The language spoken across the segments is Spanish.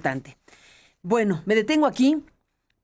Importante. Bueno, me detengo aquí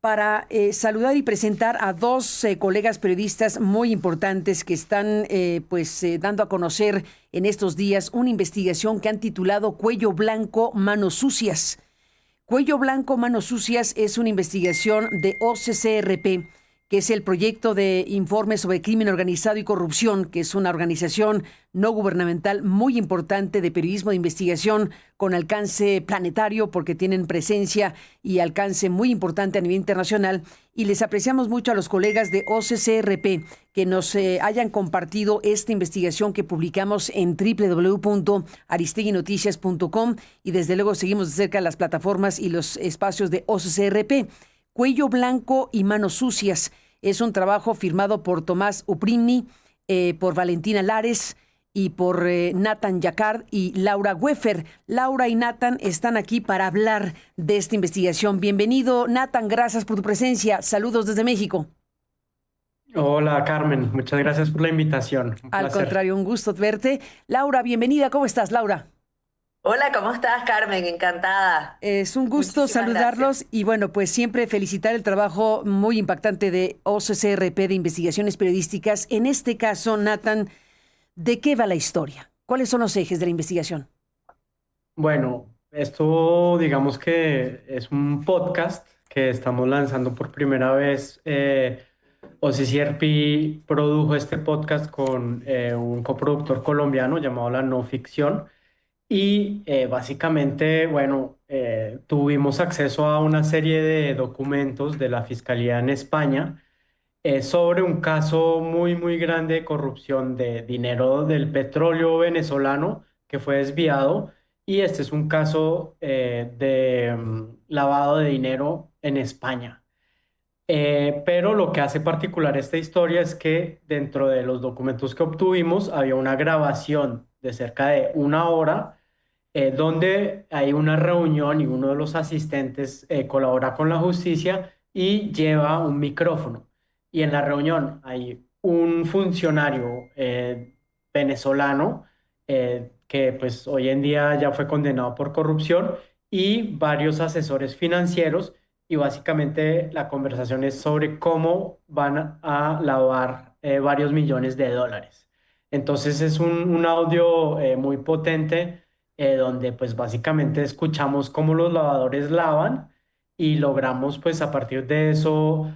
para saludar y presentar a dos colegas periodistas muy importantes que están dando a conocer en estos días una investigación que han titulado Cuello Blanco, Manos Sucias. Cuello Blanco, Manos Sucias es una investigación de OCCRP, que es el proyecto de informe sobre crimen organizado y corrupción, que es una organización no gubernamental muy importante de periodismo de investigación con alcance planetario, porque tienen presencia y alcance muy importante a nivel internacional. Y les apreciamos mucho a los colegas de OCCRP que nos hayan compartido esta investigación que publicamos en www.aristeguinoticias.com, y desde luego seguimos de cerca las plataformas y los espacios de OCCRP. Cuello Blanco y Manos Sucias es un trabajo firmado por Tomás Uprimni, por Valentina Lares y por Nathan Jacquard y Laura Weffer. Laura y Nathan están aquí para hablar de esta investigación. Bienvenido, Nathan, gracias por tu presencia. Saludos desde México. Hola Carmen, muchas gracias por la invitación. Un Al placer. contrario, un gusto verte. Laura, bienvenida. ¿Cómo estás, Laura? Hola, ¿cómo estás, Carmen? Encantada. Es un gusto Muchísimas gracias. saludarlos y bueno, pues siempre felicitar el trabajo muy impactante de OCCRP de investigaciones periodísticas. En este caso, Nathan, ¿de qué va la historia? ¿Cuáles son los ejes de la investigación? Bueno, esto digamos que es un podcast que estamos lanzando por primera vez. OCCRP produjo este podcast con un coproductor colombiano llamado La No Ficción y básicamente, bueno, tuvimos acceso a una serie de documentos de la Fiscalía en España sobre un caso muy grande de corrupción de dinero del petróleo venezolano que fue desviado, y este es un caso de lavado de dinero en España. Pero lo que hace particular esta historia es que dentro de los documentos que obtuvimos había una grabación de cerca de una hora, donde hay una reunión y uno de los asistentes colabora con la justicia y lleva un micrófono. Y en la reunión hay un funcionario venezolano, que pues hoy en día ya fue condenado por corrupción, y varios asesores financieros, y básicamente la conversación es sobre cómo van a lavar varios millones de dólares. Entonces es un audio muy potente, donde pues básicamente escuchamos cómo los lavadores lavan, y logramos pues a partir de eso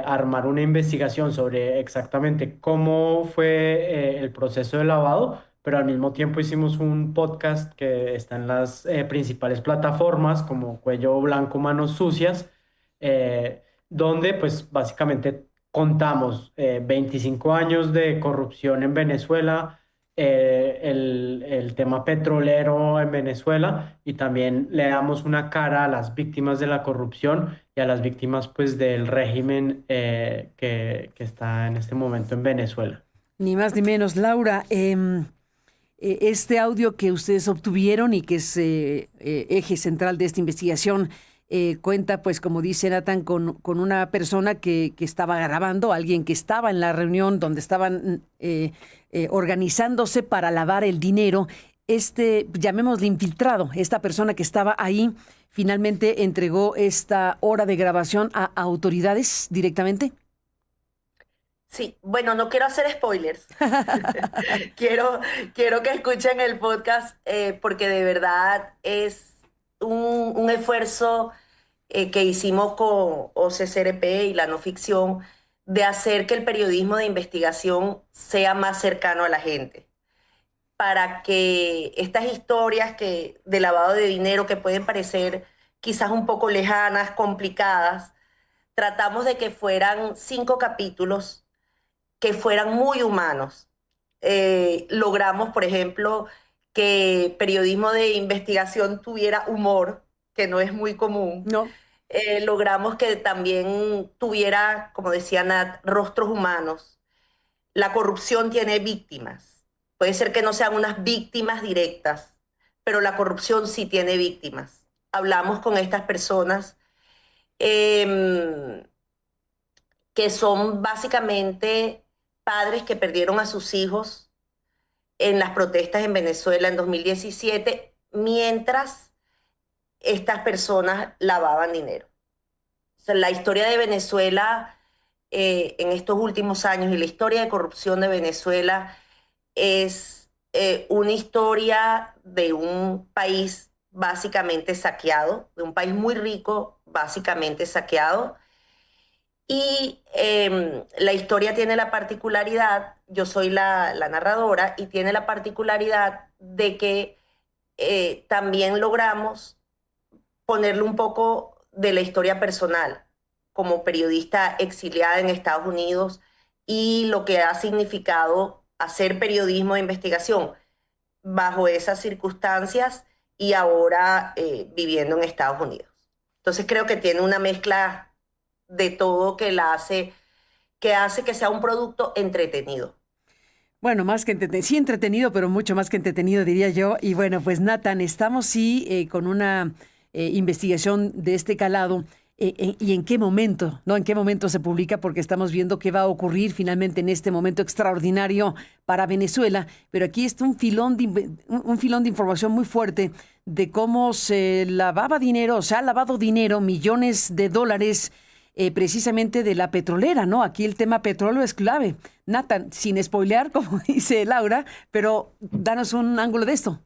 armar una investigación sobre exactamente cómo fue el proceso de lavado, pero al mismo tiempo hicimos un podcast que está en las principales plataformas como Cuello Blanco, Manos Sucias, donde pues básicamente contamos 25 años de corrupción en Venezuela, el tema petrolero en Venezuela, y también le damos una cara a las víctimas de la corrupción y a las víctimas pues del régimen que está en este momento en Venezuela. Ni más ni menos, Laura. Este audio que ustedes obtuvieron y que es eje central de esta investigación, cuenta, pues, como dice Nathan, con una persona que estaba grabando, alguien que estaba en la reunión donde estaban organizándose para lavar el dinero. Este, llamémosle infiltrado, esta persona que estaba ahí, finalmente entregó esta hora de grabación a autoridades directamente. Sí, bueno, no quiero hacer spoilers. Quiero, quiero que escuchen el podcast porque de verdad es un esfuerzo que hicimos con OCCRP y la no ficción de hacer que el periodismo de investigación sea más cercano a la gente, para que estas historias de lavado de dinero que pueden parecer quizás un poco lejanas, complicadas, tratamos de que fueran 5 capítulos que fueran muy humanos. Logramos, por ejemplo, que periodismo de investigación tuviera humor, que no es muy común. No. Logramos que también tuviera, como decía Nat, rostros humanos. La corrupción tiene víctimas. Puede ser que no sean unas víctimas directas, pero la corrupción sí tiene víctimas. Hablamos con estas personas eh, que son básicamente padres que perdieron a sus hijos en las protestas en Venezuela en 2017, mientras estas personas lavaban dinero. O sea, la historia de Venezuela en estos últimos años y la historia de corrupción de Venezuela es una historia de un país básicamente saqueado, de un país muy rico, básicamente saqueado. Y la historia tiene la particularidad, yo soy la narradora, y tiene la particularidad de que también logramos ponerle un poco de la historia personal como periodista exiliada en Estados Unidos y lo que ha significado hacer periodismo de investigación bajo esas circunstancias y ahora viviendo en Estados Unidos. Entonces creo que tiene una mezcla de todo que hace que sea un producto entretenido. Bueno, más que entretenido, sí entretenido, pero mucho más que entretenido, diría yo. Y bueno, pues Nathan, estamos sí con una investigación de este calado. ¿Y en qué momento? ¿No? ¿En qué momento se publica? Porque estamos viendo qué va a ocurrir finalmente en este momento extraordinario para Venezuela. Pero aquí está un filón de información muy fuerte de cómo se lavaba dinero, se ha lavado dinero, millones de dólares precisamente de la petrolera, ¿no? Aquí el tema petróleo es clave. Nathan, sin spoilear, como dice Laura, pero danos un ángulo de esto.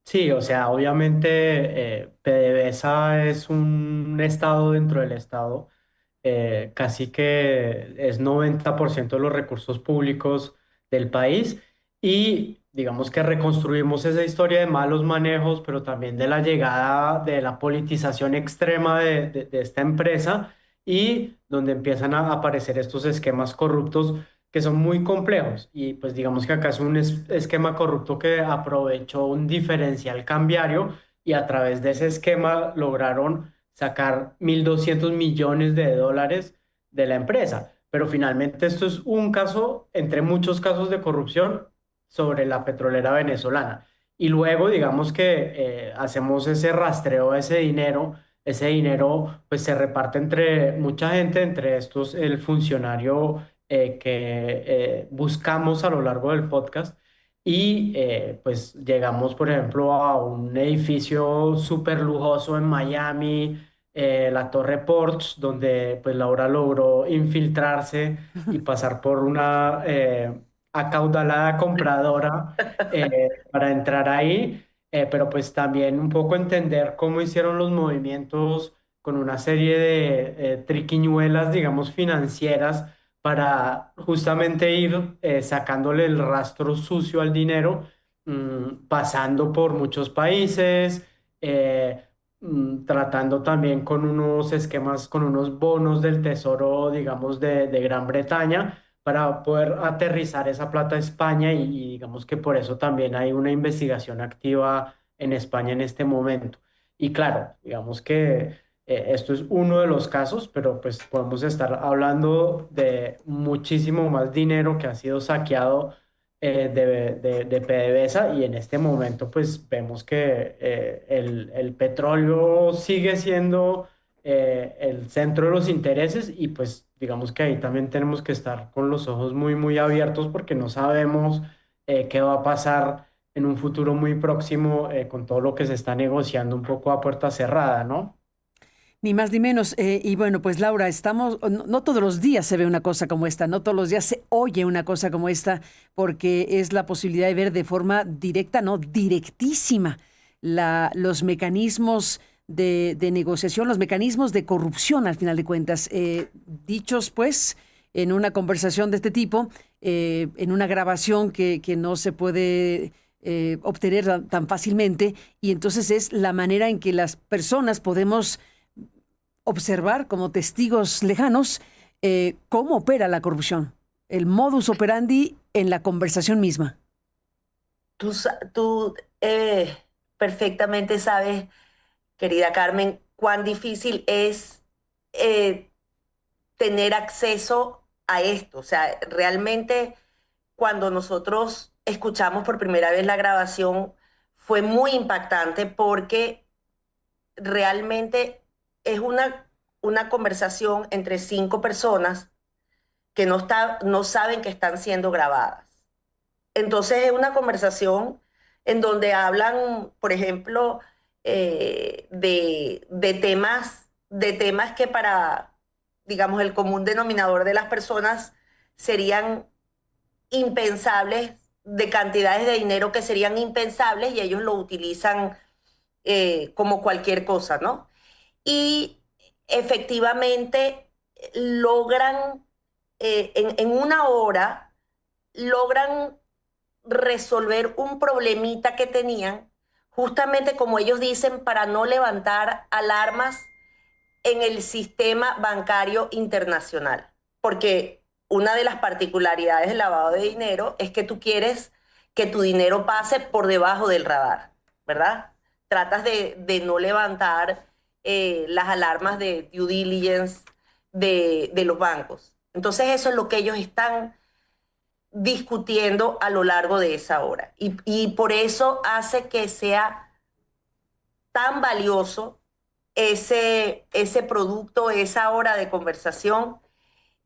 Sí, o sea, obviamente PDVSA es un estado dentro del estado. Casi que es 90% de los recursos públicos del país y digamos que reconstruimos esa historia de malos manejos, pero también de la llegada de la politización extrema de esta empresa y donde empiezan a aparecer estos esquemas corruptos que son muy complejos y pues digamos que acá es un esquema corrupto que aprovechó un diferencial cambiario y a través de ese esquema lograron sacar 1.200 millones de dólares de la empresa. Pero finalmente esto es un caso entre muchos casos de corrupción sobre la petrolera venezolana. Y luego, digamos que hacemos ese rastreo de ese dinero pues se reparte entre mucha gente, entre estos el funcionario que buscamos a lo largo del podcast. Y pues llegamos, por ejemplo, a un edificio súper lujoso en Miami, la Torre Porsche, donde pues Laura logró infiltrarse y pasar por una acaudalada compradora para entrar ahí, pero pues también un poco entender cómo hicieron los movimientos con una serie de triquiñuelas, digamos, financieras para justamente ir sacándole el rastro sucio al dinero, pasando por muchos países, tratando también con unos esquemas, con unos bonos del tesoro, digamos, de Gran Bretaña, para poder aterrizar esa plata a España y digamos que por eso también hay una investigación activa en España en este momento. Y claro, digamos que esto es uno de los casos, pero pues podemos estar hablando de muchísimo más dinero que ha sido saqueado de PDVSA y en este momento pues vemos que el petróleo sigue siendo el centro de los intereses y pues digamos que ahí también tenemos que estar con los ojos muy muy abiertos porque no sabemos qué va a pasar en un futuro muy próximo con todo lo que se está negociando un poco a puerta cerrada, ¿no? Ni más ni menos. Y bueno, pues Laura, no, no todos los días se ve una cosa como esta, no todos los días se oye una cosa como esta, porque es la posibilidad de ver de forma directa, no, directísima, los mecanismos de negociación, los mecanismos de corrupción, al final de cuentas, dichos pues en una conversación de este tipo, en una grabación que no se puede obtener tan fácilmente, y entonces es la manera en que las personas podemos observar como testigos lejanos cómo opera la corrupción, el modus operandi en la conversación misma. Tú perfectamente sabes, querida Carmen, cuán difícil es eh, tener acceso a esto. O sea, realmente cuando nosotros escuchamos por primera vez la grabación fue muy impactante porque realmente es una conversación entre cinco personas que no saben que están siendo grabadas. Entonces es una conversación en donde hablan, por ejemplo, de temas que para, digamos, el común denominador de las personas serían impensables, de cantidades de dinero que serían impensables y ellos lo utilizan como cualquier cosa, ¿no? Y efectivamente logran, en una hora, logran resolver un problemita que tenían, justamente como ellos dicen, para no levantar alarmas en el sistema bancario internacional. Porque una de las particularidades del lavado de dinero es que tú quieres que tu dinero pase por debajo del radar, ¿verdad? Tratas de no levantar las alarmas de due diligence de los bancos. Entonces eso es lo que ellos están discutiendo a lo largo de esa hora. Y por eso hace que sea tan valioso ese producto, esa hora de conversación.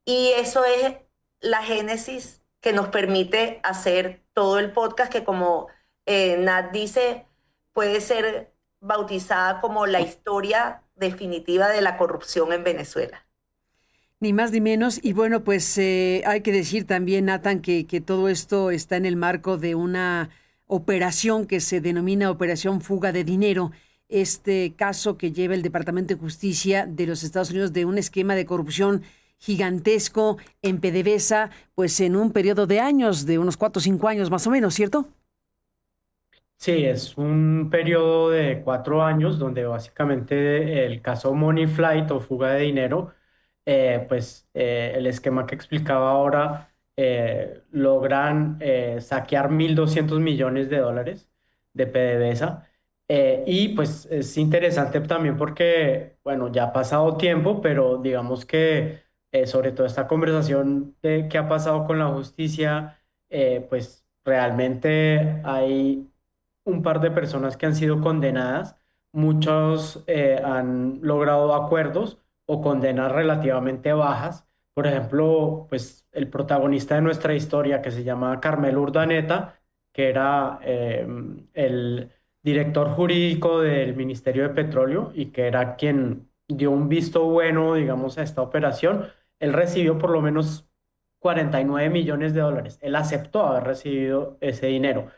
Y eso es la génesis que nos permite hacer todo el podcast, que como Nat dice, puede ser bautizada como la historia definitiva de la corrupción en Venezuela. Ni más ni menos. Y bueno, pues hay que decir también, Nathan, que todo esto está en el marco de una operación que se denomina Operación Fuga de Dinero. Este caso que lleva el Departamento de Justicia de los Estados Unidos de un esquema de corrupción gigantesco en PDVSA, pues en un periodo de años, de unos 4 o 5 años más o menos, ¿cierto? Sí, es un periodo de 4 años donde básicamente el caso Money Flight o fuga de dinero, el esquema que explicaba ahora, logran saquear 1.200 millones de dólares de PDVSA. Y pues es interesante también porque, bueno, ya ha pasado tiempo, pero digamos que sobre todo esta conversación de qué ha pasado con la justicia, pues realmente hay un par de personas que han sido condenadas. Muchos han logrado acuerdos o condenas relativamente bajas. Por ejemplo, pues el protagonista de nuestra historia, que se llama Carmelo Urdaneta, que era el director jurídico del Ministerio de Petróleo y que era quien dio un visto bueno, digamos, a esta operación. Él recibió por lo menos 49 millones de dólares. Él aceptó haber recibido ese dinero.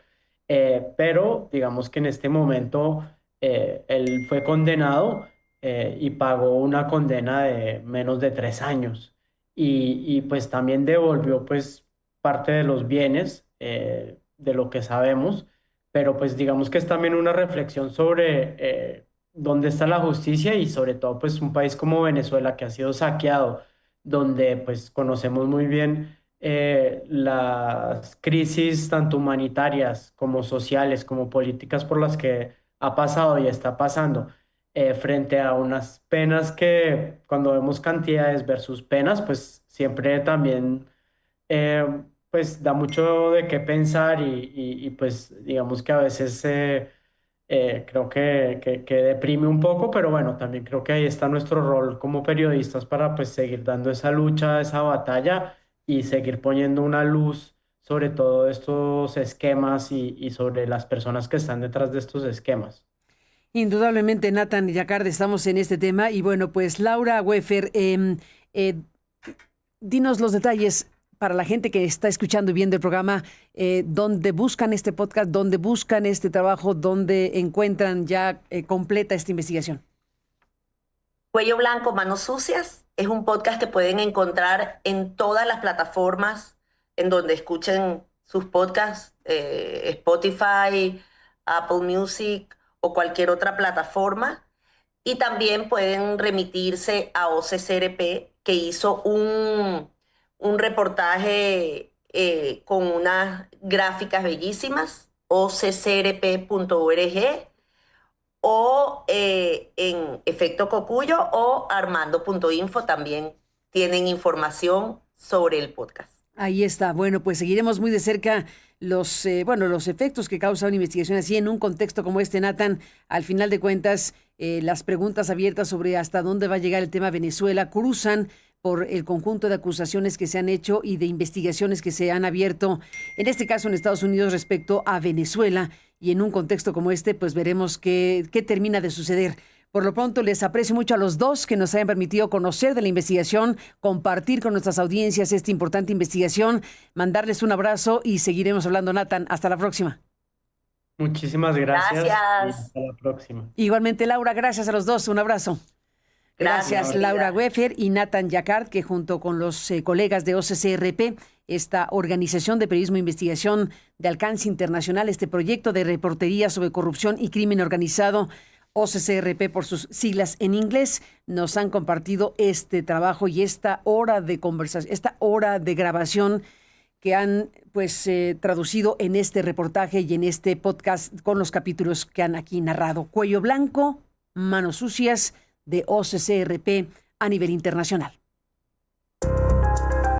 Pero digamos que en este momento él fue condenado y pagó una condena de menos de 3 años y pues también devolvió pues parte de los bienes de lo que sabemos, pero pues digamos que es también una reflexión sobre dónde está la justicia y sobre todo pues un país como Venezuela que ha sido saqueado, donde pues conocemos muy bien las crisis tanto humanitarias como sociales como políticas por las que ha pasado y está pasando, frente a unas penas que cuando vemos cantidades versus penas, pues siempre también eh, pues da mucho de qué pensar y, pues digamos que a veces creo que deprime un poco, pero bueno, también creo que ahí está nuestro rol como periodistas para pues seguir dando esa lucha, esa batalla y seguir poniendo una luz sobre todos estos esquemas y sobre las personas que están detrás de estos esquemas. Indudablemente, Nathan Yacard, estamos en este tema. Y bueno, pues Laura Weffer, eh, dinos los detalles para la gente que está escuchando y viendo el programa, dónde buscan este podcast, dónde buscan este trabajo, dónde encuentran ya completa esta investigación. Cuello Blanco, Manos Sucias es un podcast que pueden encontrar en todas las plataformas en donde escuchen sus podcasts, Spotify, Apple Music o cualquier otra plataforma. Y también pueden remitirse a OCCRP, que hizo un reportaje con unas gráficas bellísimas, occrp.org, o en Efecto Cocuyo o armando.info también tienen información sobre el podcast. Ahí está. Bueno, pues seguiremos muy de cerca los efectos que causa una investigación así en un contexto como este, Nathan. Al final de cuentas, las preguntas abiertas sobre hasta dónde va a llegar el tema Venezuela cruzan por el conjunto de acusaciones que se han hecho y de investigaciones que se han abierto, en este caso en Estados Unidos respecto a Venezuela. y en un contexto como este, pues veremos qué termina de suceder. Por lo pronto, les aprecio mucho a los dos que nos hayan permitido conocer de la investigación, compartir con nuestras audiencias esta importante investigación, mandarles un abrazo y seguiremos hablando, Nathan. Hasta la próxima. Muchísimas gracias y Gracias. hasta la próxima. Igualmente, Laura, gracias a los dos. Un abrazo. Gracias, Gracias, Laura querida. Weffer y Nathan Jacquard, que junto con los colegas de OCCRP, esta organización de periodismo e investigación de alcance internacional, este proyecto de reportería sobre corrupción y crimen organizado, OCCRP por sus siglas en inglés, nos han compartido este trabajo y esta hora de conversación, esta hora de grabación que han traducido en este reportaje y en este podcast con los capítulos que han aquí narrado. Cuello blanco, manos sucias, de OCCRP a nivel internacional.